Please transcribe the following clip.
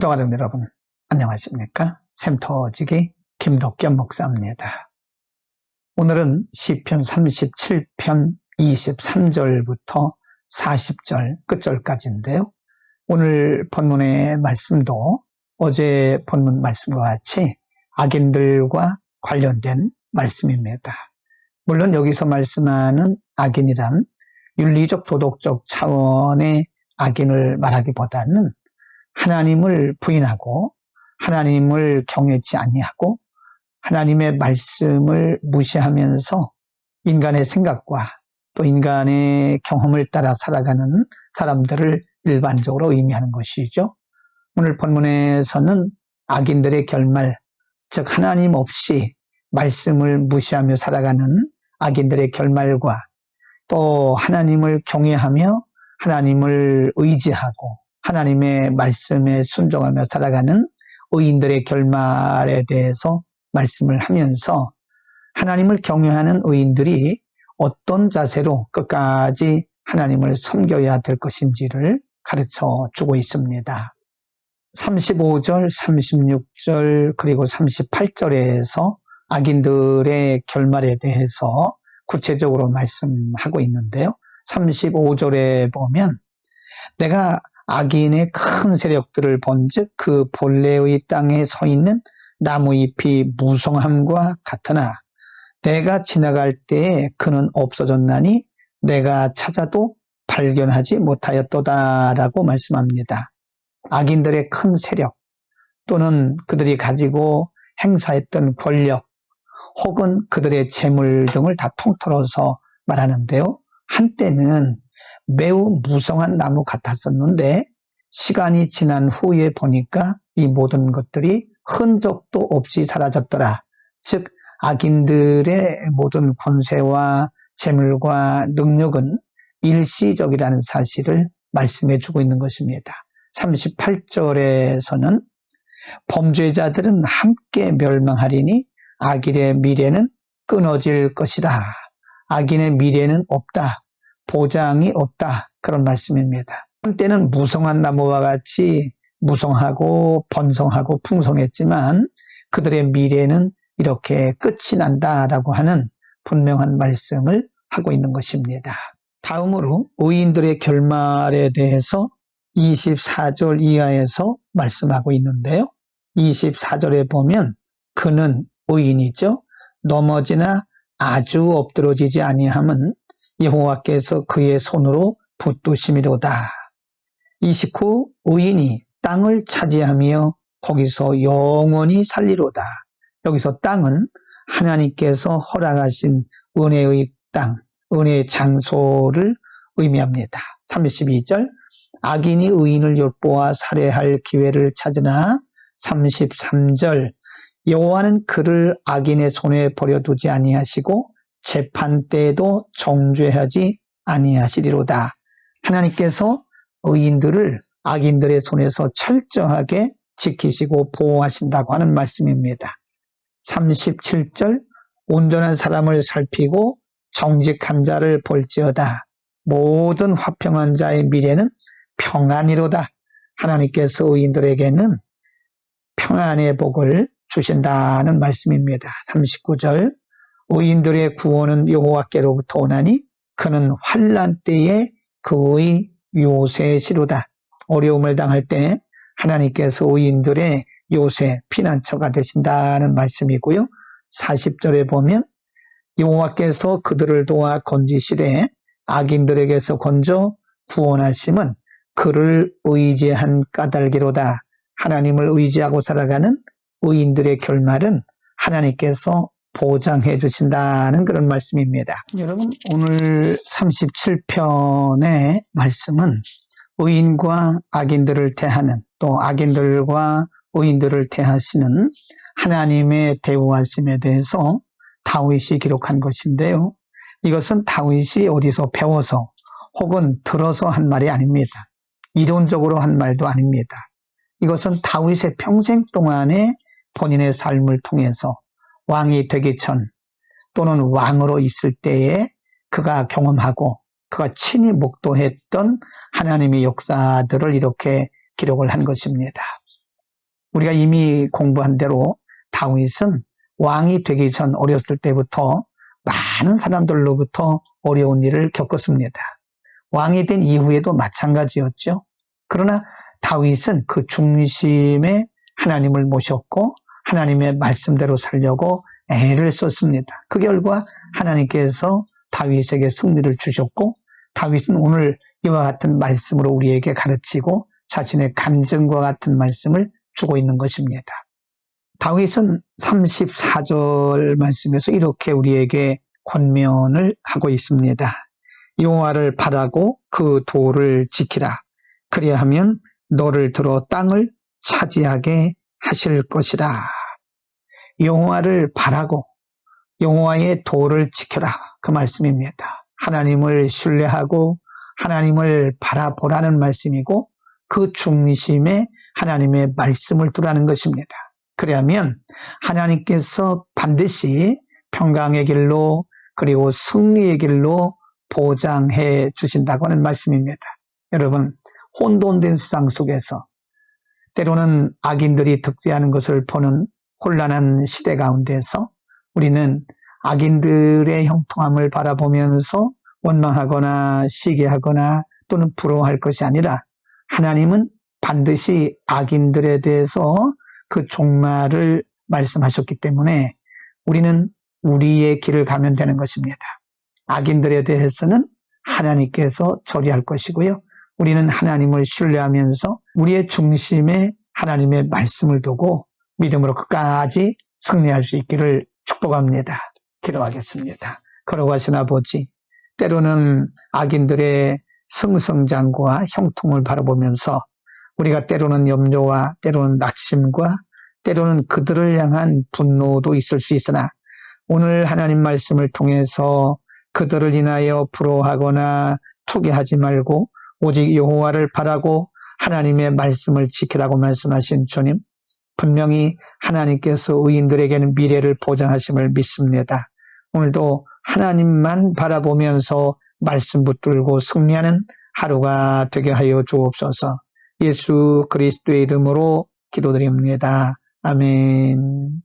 동아동 여러분 안녕하십니까? 샘터지기 김덕겸 목사입니다. 오늘은 시편 37편 23절부터 40절 끝절까지인데요. 오늘 본문의 말씀도 어제 본문 말씀과 같이 악인들과 관련된 말씀입니다. 물론 여기서 말씀하는 악인이란 윤리적 도덕적 차원의 악인을 말하기보다는 하나님을 부인하고 하나님을 경외치 아니하고 하나님의 말씀을 무시하면서 인간의 생각과 또 인간의 경험을 따라 살아가는 사람들을 일반적으로 의미하는 것이죠. 오늘 본문에서는 악인들의 결말, 즉 하나님 없이 말씀을 무시하며 살아가는 악인들의 결말과 또 하나님을 경외하며 하나님을 의지하고 하나님의 말씀에 순종하며 살아가는 의인들의 결말에 대해서 말씀을 하면서 하나님을 경외하는 의인들이 어떤 자세로 끝까지 하나님을 섬겨야 될 것인지를 가르쳐 주고 있습니다. 35절, 36절 그리고 38절에서 악인들의 결말에 대해서 구체적으로 말씀하고 있는데요. 35절에 보면 내가 악인의 큰 세력들을 본즉 그 본래의 땅에 서 있는 나무잎이 무성함과 같으나 내가 지나갈 때에 그는 없어졌나니 내가 찾아도 발견하지 못하였도다라고 말씀합니다. 악인들의 큰 세력 또는 그들이 가지고 행사했던 권력 혹은 그들의 재물 등을 다 통틀어서 말하는데요. 한때는 매우 무성한 나무 같았었는데 시간이 지난 후에 보니까 이 모든 것들이 흔적도 없이 사라졌더라. 즉 악인들의 모든 권세와 재물과 능력은 일시적이라는 사실을 말씀해 주고 있는 것입니다. 38절에서는 범죄자들은 함께 멸망하리니 악인의 미래는 끊어질 것이다. 악인의 미래는 없다. 보장이 없다. 그런 말씀입니다. 한때는 무성한 나무와 같이 무성하고 번성하고 풍성했지만 그들의 미래는 이렇게 끝이 난다라고 하는 분명한 말씀을 하고 있는 것입니다. 다음으로 의인들의 결말에 대해서 24절 이하에서 말씀하고 있는데요. 24절에 보면 그는 의인이죠. 넘어지나 아주 엎드러지지 아니함은 여호와께서 그의 손으로 붙드심이로다. 29 의인이 땅을 차지하며 거기서 영원히 살리로다. 여기서 땅은 하나님께서 허락하신 은혜의 땅, 은혜의 장소를 의미합니다. 32절 악인이 의인을 엿보아 살해할 기회를 찾으나 33절 여호와는 그를 악인의 손에 버려두지 아니하시고 재판 때에도 정죄하지 아니하시리로다. 하나님께서 의인들을 악인들의 손에서 철저하게 지키시고 보호하신다고 하는 말씀입니다. 37절 온전한 사람을 살피고 정직한 자를 볼지어다. 모든 화평한 자의 미래는 평안이로다. 하나님께서 의인들에게는 평안의 복을 주신다는 말씀입니다. 39절 의인들의 구원은 여호와께로부터 오나니 그는 환난 때에 그의 요새시로다. 어려움을 당할 때 하나님께서 의인들의 요새 피난처가 되신다는 말씀이고요. 40절에 보면 여호와께서 그들을 도와 건지시되 악인들에게서 건져 구원하심은 그를 의지한 까닭이로다. 하나님을 의지하고 살아가는 의인들의 결말은 하나님께서 보장해 주신다는 그런 말씀입니다. 여러분 오늘 37편의 말씀은 의인과 악인들을 대하는 또 악인들과 의인들을 대하시는 하나님의 대우하심에 대해서 다윗이 기록한 것인데요. 이것은 다윗이 어디서 배워서 혹은 들어서 한 말이 아닙니다. 이론적으로 한 말도 아닙니다. 이것은 다윗의 평생 동안의 본인의 삶을 통해서 왕이 되기 전 또는 왕으로 있을 때에 그가 경험하고 그가 친히 목도했던 하나님의 역사들을 이렇게 기록을 한 것입니다. 우리가 이미 공부한 대로 다윗은 왕이 되기 전 어렸을 때부터 많은 사람들로부터 어려운 일을 겪었습니다. 왕이 된 이후에도 마찬가지였죠. 그러나 다윗은 그 중심에 하나님을 모셨고 하나님의 말씀대로 살려고 애를 썼습니다. 그 결과 하나님께서 다윗에게 승리를 주셨고 다윗은 오늘 이와 같은 말씀으로 우리에게 가르치고 자신의 간증과 같은 말씀을 주고 있는 것입니다. 다윗은 34절 말씀에서 이렇게 우리에게 권면을 하고 있습니다. 여호와를 바라고 그 도를 지키라. 그리하면 너를 들어 땅을 차지하게 하실 것이라. 여호와를 바라고 여호와의 도를 지켜라. 그 말씀입니다. 하나님을 신뢰하고 하나님을 바라보라는 말씀이고 그 중심에 하나님의 말씀을 두라는 것입니다. 그러면 하나님께서 반드시 평강의 길로 그리고 승리의 길로 보장해 주신다고 하는 말씀입니다. 여러분, 혼돈된 세상 속에서 때로는 악인들이 득세하는 것을 보는 혼란한 시대 가운데서 우리는 악인들의 형통함을 바라보면서 원망하거나 시기하거나 또는 부러워할 것이 아니라 하나님은 반드시 악인들에 대해서 그 종말을 말씀하셨기 때문에 우리는 우리의 길을 가면 되는 것입니다. 악인들에 대해서는 하나님께서 처리할 것이고요. 우리는 하나님을 신뢰하면서 우리의 중심에 하나님의 말씀을 두고 믿음으로 끝까지 승리할 수 있기를 축복합니다. 기도하겠습니다. 걸어가신 아버지, 때로는 악인들의 승승장구와 형통을 바라보면서 우리가 때로는 염려와 때로는 낙심과 때로는 그들을 향한 분노도 있을 수 있으나 오늘 하나님 말씀을 통해서 그들을 인하여 부러워하거나 투기하지 말고 오직 여호와를 바라고 하나님의 말씀을 지키라고 말씀하신 주님, 분명히 하나님께서 의인들에게는 미래를 보장하심을 믿습니다. 오늘도 하나님만 바라보면서 말씀 붙들고 승리하는 하루가 되게 하여 주옵소서. 예수 그리스도의 이름으로 기도드립니다. 아멘.